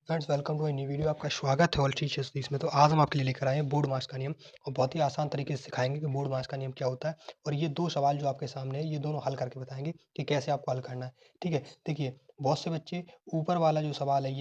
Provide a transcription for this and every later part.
Friends welcome to new video. आपका स्वागत है ऑल टीचर्स इसमें। तो आज हम आपके लिए लेकर आए हैं बोर्ड मास का नियम और बहुत ही आसान तरीके से सिखाएंगे कि बोर्ड मास का नियम क्या होता है। और ये दो सवाल जो आपके सामने है ये दोनों हल करके बताएंगे कि कैसे आपको हल करना है। ठीक है, देखिए बहुत से बच्चे ऊपर वाला जो सवाल है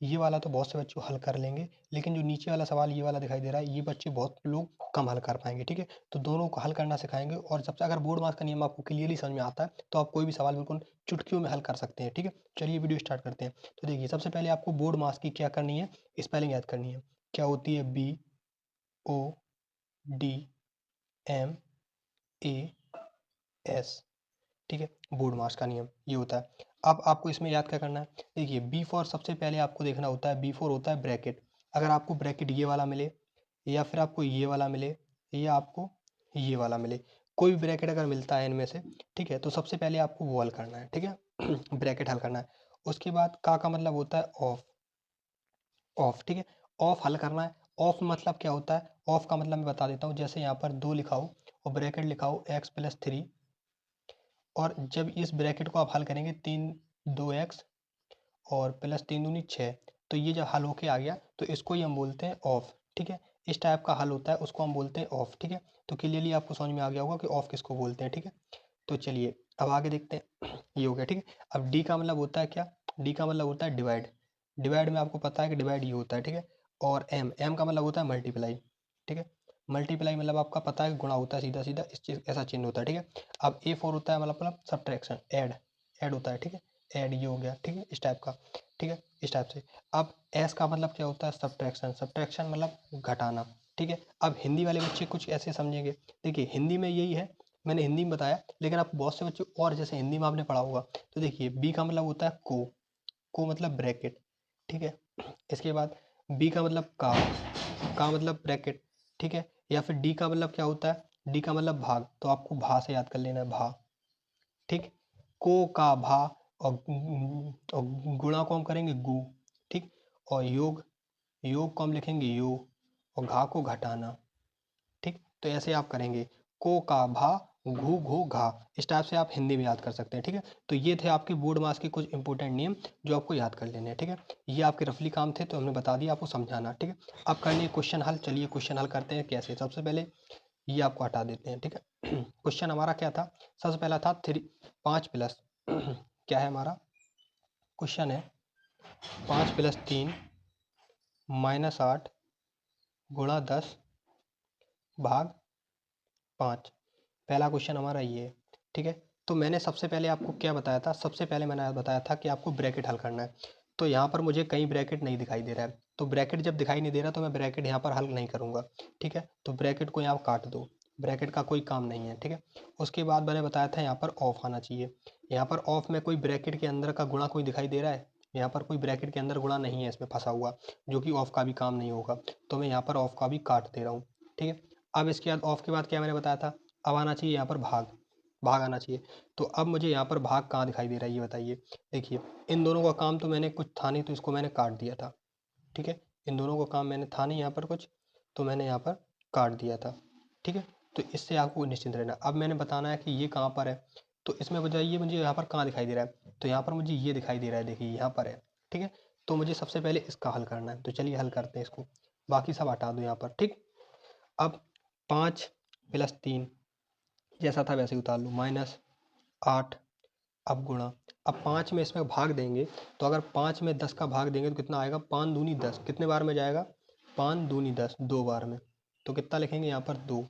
ये वाला तो बहुत से बच्चे हल कर लेंगे, लेकिन जो नीचे वाला सवाल ये वाला दिखाई दे रहा है ये बच्चे बहुत लोग कम हल कर पाएंगे। ठीक है, तो दोनों को हल करना सिखाएंगे और सबसे अगर बोर्ड मास का नियम आपको क्लियरली समझ में आता है तो आप कोई भी सवाल बिल्कुल चुटकियों में हल कर सकते हैं। ठीक है, चलिए वीडियो स्टार्ट करते हैं। तो देखिए सबसे पहले आपको बोर्ड मास की क्या करनी है, स्पेलिंग याद करनी है। क्या होती है? BODMAS। ठीक है, बोर्ड मास का नियम ये होता है। अब आपको इसमें याद क्या करना है, देखिए बी फॉर सबसे पहले आपको देखना होता है, बी फॉर होता है ब्रैकेट। अगर आपको ब्रैकेट ये वाला मिले या फिर आपको ये वाला मिले या आपको ये वाला मिले, कोई भी ब्रैकेट अगर मिलता है इनमें से, ठीक है, तो सबसे पहले आपको वो हल करना है। ठीक है ब्रैकेट हल करना है। उसके बाद का मतलब होता है ऑफ। ऑफ, ठीक है, ऑफ हल करना है। ऑफ मतलब क्या होता है? ऑफ का मतलब मैं बता देता हूँ। जैसे यहाँ पर 2 लिखाओ और ब्रैकेट लिखाओ x+3, और जब इस ब्रैकेट को आप हल करेंगे 2x और +3 दूनी 6, तो ये जब हल होके आ गया तो इसको ही हम बोलते हैं ऑफ। ठीक है, इस टाइप का हल होता है, उसको हम बोलते हैं ऑफ। ठीक है, तो क्लियरली आपको समझ में आ गया होगा कि ऑफ किसको बोलते हैं। ठीक है, तो चलिए अब आगे देखते हैं ये हो गया। ठीक है, अब डी का मतलब होता है क्या? डी का मतलब होता है डिवाइड। डिवाइड में आपको पता है कि डिवाइड ये होता है। ठीक है, और एम एम का मतलब होता है मल्टीप्लाई। ठीक है, मल्टीप्लाई मतलब आपका पता है कि गुणा होता है, सीधा सीधा इस चीज ऐसा चिन्ह होता है। ठीक है, अब ए फोर होता है मतलब सब्ट्रैक्शन, ऐड। ऐड होता है। ठीक है, ऐड ये हो गया। ठीक है, इस टाइप का। ठीक है, इस टाइप से। अब एस का मतलब क्या होता है? सब्ट्रैक्शन। सब्ट्रैक्शन मतलब घटाना। ठीक है, अब हिंदी वाले बच्चे कुछ ऐसे समझेंगे। देखिए हिंदी में यही है, मैंने हिंदी में बताया, लेकिन आप बहुत से बच्चे और जैसे हिंदी में आपने पढ़ा होगा। तो देखिए बी का मतलब होता है को मतलब ब्रैकेट। ठीक है, इसके बाद बी का मतलब का मतलब ब्रैकेट। ठीक है, या फिर डी का मतलब क्या होता है? डी का मतलब भाग, तो आपको भा से याद कर लेना है, भा। ठीक, को का भा, और गुणा को हम करेंगे गु। ठीक, और योग, योग को हम लिखेंगे यो, और घा को घटाना। ठीक, तो ऐसे आप करेंगे, को का भा घू घू घा। इस टाइप से आप हिंदी में याद कर सकते हैं। ठीक है, तो ये थे आपके बोर्ड मास के कुछ इंपॉर्टेंट नियम जो आपको याद कर लेने हैं। ठीक है, ये आपके रफली काम थे तो हमने बता दिया, आपको समझाना। ठीक है, अब करनी क्वेश्चन हल। चलिए क्वेश्चन हल करते हैं कैसे। सबसे पहले ये आपको हटा देते हैं। ठीक है क्वेश्चन हमारा क्या था? सबसे पहला था 5 प्लस क्या है हमारा क्वेश्चन है? 5+3 - 8 गुणा 10 भाग 5। पहला क्वेश्चन हमारा ये है। ठीक है, तो मैंने सबसे पहले आपको क्या बताया था? सबसे पहले मैंने बताया था कि आपको ब्रैकेट हल करना है। तो यहाँ पर मुझे कहीं ब्रैकेट नहीं दिखाई दे रहा है, तो ब्रैकेट जब दिखाई नहीं दे रहा तो मैं ब्रैकेट यहाँ पर हल नहीं करूँगा। ठीक है, तो ब्रैकेट को यहाँ काट दो, ब्रैकेट का कोई काम नहीं है। ठीक है, उसके बाद मैंने बताया था यहाँ पर ऑफ आना चाहिए। यहाँ पर ऑफ में कोई ब्रैकेट के अंदर का गुणा कोई दिखाई दे रहा है? यहाँ पर कोई ब्रैकेट के अंदर गुणा नहीं है इसमें फंसा हुआ, जो कि ऑफ का भी काम नहीं होगा, तो मैं यहाँ पर ऑफ का भी काट दे रहा हूँ। ठीक है, अब इसके बाद ऑफ के बाद क्या मैंने बताया था? अब आना चाहिए यहाँ पर भाग, भाग आना चाहिए। तो अब मुझे यहाँ पर भाग कहाँ दिखाई दे रहा है ये बताइए। देखिए इन दोनों का काम तो मैंने कुछ था नहीं, तो इसको मैंने काट दिया था। ठीक है, इन दोनों का काम मैंने था नहीं यहाँ पर कुछ, तो मैंने यहाँ पर काट दिया था। ठीक है, तो इससे आपको निश्चिंत रहना। अब मैंने बताना है कि ये कहाँ पर है, तो इसमें बताइए मुझे यहाँ पर कहाँ दिखाई दे रहा है? तो यहाँ पर मुझे ये दिखाई दे रहा है, देखिए यहाँ पर है। ठीक है, तो मुझे सबसे पहले इसका हल करना है, तो चलिए हल करते हैं इसको। बाकी सब हटा दो यहाँ पर। ठीक, अब 5+3 जैसा था वैसे ही उतार लो, -8। अब गुणा, अब 5 में इसमें भाग देंगे, तो अगर 5 में 10 का भाग देंगे तो कितना आएगा? 5×2 = 10। कितने बार में जाएगा? 5×2 = 10, 2 बार में। तो कितना लिखेंगे यहाँ पर? 2।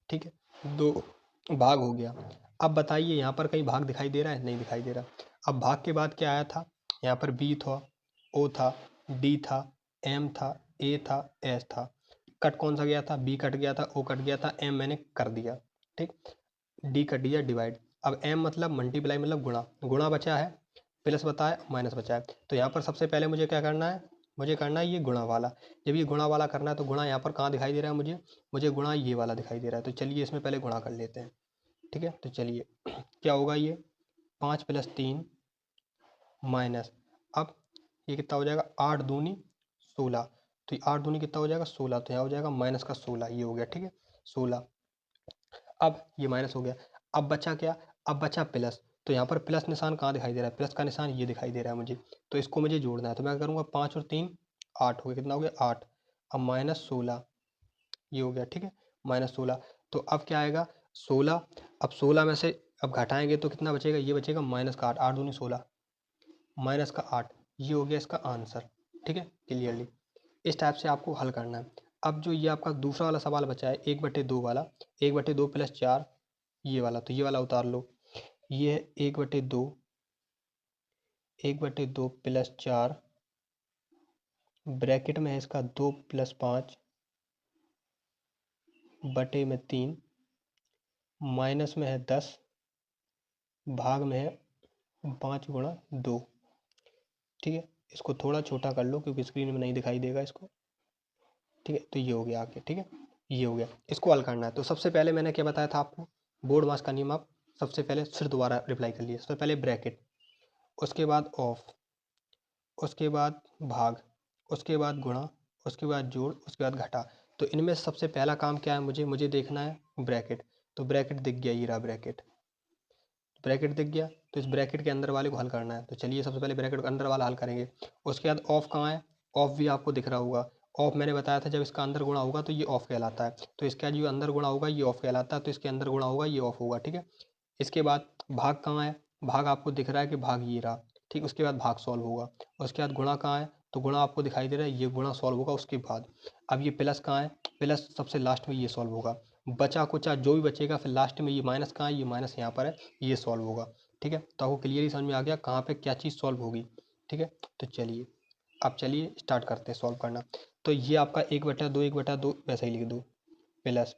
ठीक है, 2 भाग हो गया। अब बताइए यहाँ पर कहीं भाग दिखाई दे रहा है? नहीं दिखाई दे रहा। अब भाग के बाद क्या आया था? यहाँ पर बी था, ओ था, डी था, एम था, ए था, एस था। कट कौन सा गया था? बी कट गया था, ओ कट गया था, एम मैंने कर दिया। ठीक, डी कट दिया, डिवाइड। अब एम मतलब मल्टीप्लाई मतलब गुणा, गुणा बचा है, प्लस बताया, माइनस बचा है। तो यहाँ पर सबसे पहले मुझे क्या करना है? मुझे करना है ये गुणा वाला। जब ये गुणा वाला करना है तो गुणा यहाँ पर कहाँ दिखाई दे रहा है मुझे? मुझे गुणा ये वाला दिखाई दे रहा है, तो चलिए इसमें पहले गुणा कर लेते हैं। ठीक है, तो चलिए क्या होगा ये? 5+3 माइनस, अब ये कितना हो जाएगा? 8×2 = 16। तो 8×2 कितना हो जाएगा? 16। तो यहाँ हो जाएगा -16, ये हो गया। ठीक है, 16। अब ये माइनस हो गया, अब बचा क्या? अब बचा प्लस। तो यहाँ पर प्लस निशान कहाँ दिखाई दे रहा है, प्लस का निशान ये दिखाई दे रहा है मुझे, तो इसको मुझे जोड़ना है। तो मैं करूँगा 5 और 3 8 हो गया, कितना हो गया 8। अब -16 ये हो गया, ठीक है, -16। तो अब क्या आएगा 16, अब 16 में से अब घटाएंगे तो कितना बचेगा, ये बचेगा माइनस का 8, 8 दूनी 16 माइनस का 8, ये हो गया इसका आंसर, ठीक है, क्लियरली। इस टाइप से आपको हल करना है। अब जो ये आपका दूसरा वाला सवाल बचा है 1/2 वाला, 1/2 + 4 ये वाला, तो ये वाला उतार लो। ये है 1/2, 1/2 + 4 ब्रैकेट में है इसका 2 + 5 बटे में 3 माइनस में है 10 भाग में है 5 × 2, ठीक है। इसको थोड़ा छोटा कर लो क्योंकि स्क्रीन में नहीं दिखाई देगा इसको, ठीक है। तो ये हो गया आगे, ठीक है, ये हो गया। इसको हल करना है। तो सबसे पहले मैंने क्या बताया था आपको, बोर्ड मास का नियम आप सबसे पहले फिर दोबारा रिप्लाई कर लिए। सबसे पहले ब्रैकेट, उसके बाद ऑफ, उसके बाद भाग, उसके बाद गुणा, उसके बाद जोड़, उसके बाद घटा। तो इनमें सबसे पहला काम क्या है, मुझे देखना है ब्रैकेट। तो ब्रैकेट दिख गया, ये रहा ब्रैकेट, ब्रैकेट दिख गया। तो इस ब्रैकेट के अंदर वाले को हल करना है। तो चलिए सबसे पहले ब्रैकेट के अंदर वाला हल करेंगे। उसके बाद ऑफ कहाँ है, ऑफ भी आपको दिख रहा होगा। ऑफ मैंने बताया था जब इसका अंदर गुणा होगा तो ये ऑफ कहलाता है। तो इसका जो अंदर गुणा होगा ये ऑफ कहलाता है, तो इसके अंदर गुणा होगा ये ऑफ होगा, ठीक है। इसके बाद भाग कहाँ है, भाग आपको दिख रहा है कि भाग ये रहा, ठीक। उसके बाद भाग सॉल्व होगा। उसके बाद गुणा कहाँ है, तो गुणा आपको दिखाई दे रहा है, ये गुणा सॉल्व होगा उसके बाद। अब ये प्लस कहाँ है, प्लस सबसे लास्ट में ये सॉल्व होगा। बचा कुचा जो भी बचेगा फिर लास्ट में ये माइनस कहाँ है, ये माइनस यहाँ पर है, ये सॉल्व होगा, ठीक है। तो आपको क्लियरली समझ में आ गया कहाँ पे क्या चीज़ सॉल्व होगी, ठीक है। तो चलिए अब चलिए स्टार्ट करते हैं सॉल्व करना। तो ये आपका 1/2, 1/2 वैसे ही लिख दो, प्लस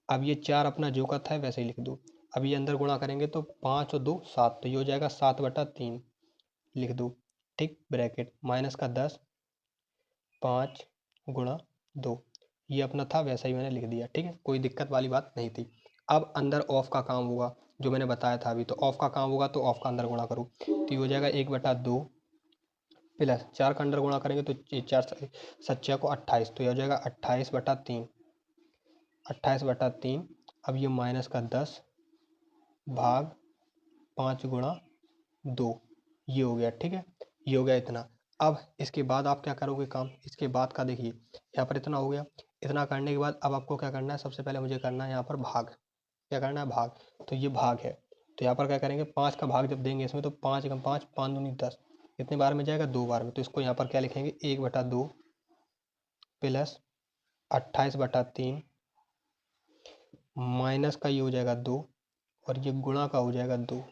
अब ये 4 अपना जो का था वैसे ही लिख दो। अब ये अंदर गुणा करेंगे तो 5 और 2 7, तो ये हो जाएगा 7/3 लिख दो, ठीक। ब्रैकेट माइनस का 10 5 × 2 ये अपना था वैसा ही मैंने लिख दिया, ठीक है, कोई दिक्कत वाली बात नहीं थी। अब अंदर ऑफ का काम होगा जो मैंने बताया था अभी। तो ऑफ का काम होगा तो ऑफ का अंदर गुणा करो, तो ये हो जाएगा 1/2 प्लस 4 का अंदर गुणा करेंगे तो 4 7 को 28, तो ये हो जाएगा 28/3, 28/3। अब ये माइनस का 10 भाग 5 × 2 ये हो गया, ठीक है, ये हो गया इतना। अब इसके बाद आप क्या करोगे काम, इसके बाद का देखिए यहाँ पर इतना हो गया। इतना करने के बाद अब आपको क्या करना है, सबसे पहले मुझे करना है यहाँ पर भाग, क्या करना है भाग। तो ये भाग है, तो यहाँ पर क्या करेंगे 5 का भाग जब देंगे इसमें तो 5 × 5 5 दूनी 10, कितने बार में जाएगा 2 बार में। तो इसको यहाँ पर क्या लिखेंगे 1/2 प्लस 28/3 माइनस का ये हो जाएगा 2 और ये गुणा का हो जाएगा 2,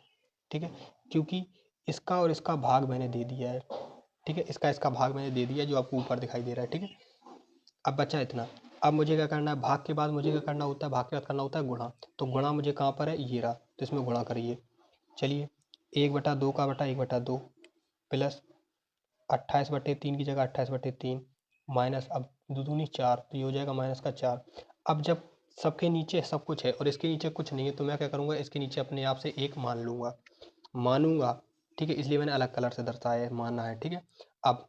ठीक है। क्योंकि इसका और इसका भाग मैंने दे दिया है, ठीक है, इसका भाग मैंने दे दिया जो आपको ऊपर दिखाई दे रहा है, ठीक है। अब बचा इतना। अब मुझे क्या करना है, भाग के बाद मुझे क्या करना होता है, भाग के बाद करना होता है गुणा। तो गुणा मुझे कहाँ पर है, ये रहा, तो इसमें गुणा करिए। चलिए 1/2 का बटा 1/2 प्लस 28/3 की जगह 28/3 माइनस अब 2 दूनी 4, तो ये हो जाएगा माइनस का 4। अब जब सबके नीचे सब कुछ है और इसके नीचे कुछ नहीं है तो मैं क्या करूँगा, इसके नीचे अपने आप से 1 मान लूँगा, मानूंगा, ठीक है, इसलिए मैंने अलग कलर से दर्शाया है, मानना है, ठीक है। अब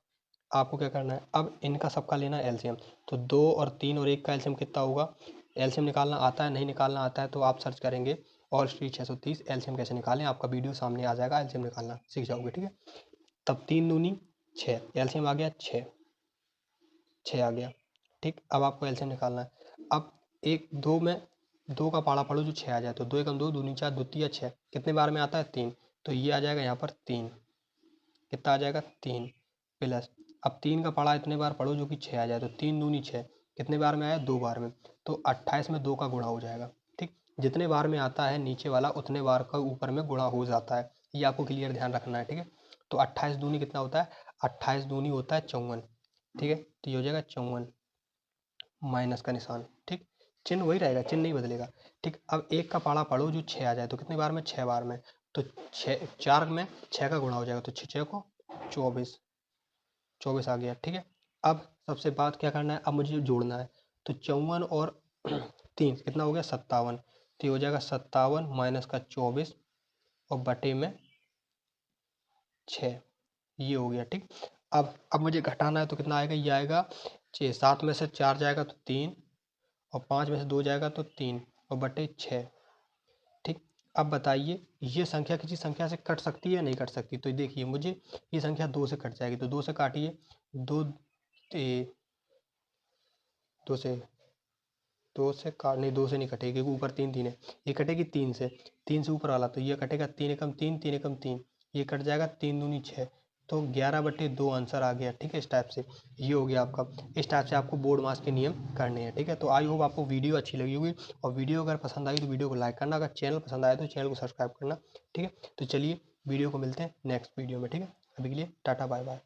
आपको क्या करना है, अब इनका सबका लेना है एलसीएम। तो 2 और 3 और 1 का एलसीएम कितना होगा, एलसीएम निकालना आता है, नहीं निकालना आता है तो आप सर्च करेंगे और स्ट्रीट 630 एलसीएम कैसे निकालें, आपका वीडियो सामने आ जाएगा, एलसीएम निकालना सीख जाओगे, ठीक है। तब 3 दूनी 6, एलसीएम आ गया 6, 6 आ गया, ठीक। अब आपको एलसीएम निकालना है। अब 1 2 में 2 का पाड़ा पढ़ो जो 6 आ जाए, तो 2 एकम 2 दूनी 4 द्वितीय 6 कितने बार में आता है 3, तो ये आ जाएगा यहाँ पर 3, कितना आ जाएगा 3 प्लस अब 3 का पाड़ा इतने बार पढ़ो जो कि 6 आ जाए, तो 3 दूनी 6 कितने बार में आया 2 बार में, तो 28 में 2 का गुणा हो जाएगा, ठीक। जितने बार में आता है नीचे वाला उतने बार का ऊपर में गुणा हो जाता है, ये आपको क्लियर ध्यान रखना है, ठीक है। तो 28 दूनी कितना होता है, 28 दूनी होता है 54, ठीक है। तो ये हो जाएगा 54 माइनस का निशान, ठीक, चिन्ह वही रहेगा, चिन्ह नहीं बदलेगा, ठीक। अब 1 का पाड़ा पढ़ो जो 6 आ जाए, तो कितने बार में 6 बार में, तो 6 4 में 6 का गुणा हो जाएगा, तो 6 को 24 24 आ गया, ठीक है। अब सबसे बात क्या करना है, अब मुझे जोड़ना है। तो 54 और 3 कितना हो गया 57, तो ये हो जाएगा 57 माइनस का 24 और बटे में 6 ये हो गया, ठीक। अब मुझे घटाना है तो कितना आएगा, ये आएगा 6, 7 में से 4 जाएगा तो 3 और 5 में से 2 जाएगा तो 3 और बटे 6, ठीक। अब बताइए ये संख्या किसी संख्या से कट सकती है या नहीं कट सकती? तो देखिए मुझे ये संख्या 2 से कट जाएगी, तो 2 से काटिए। 2 2 से 2 से काट नहीं, 2 से नहीं कटेगी क्योंकि ऊपर 3 3 है। ये कटेगी 3 से, 3 से ऊपर वाला, तो ये कटेगा 3 एकम 3, 3 एकम 3, ये कट जाएगा 3 दूनी 6, तो 11/2 आंसर आ गया। ठीक है, इस टाइप से ये हो गया आपका। इस टाइप से आपको बोर्ड मास के नियम करने हैं। ठीक है, तो आई होप आपको वीडियो अच्छी लगी होगी, और वीडियो अगर पसंद आई तो वीडियो को लाइक करना, अगर चैनल पसंद आया तो चैनल को सब्सक्राइब करना। ठीक है, तो चलिए वीडियो को मिलते हैं नेक्स्ट वीडियो में। ठीक है, अभी के लिए टाटा बाय बाय।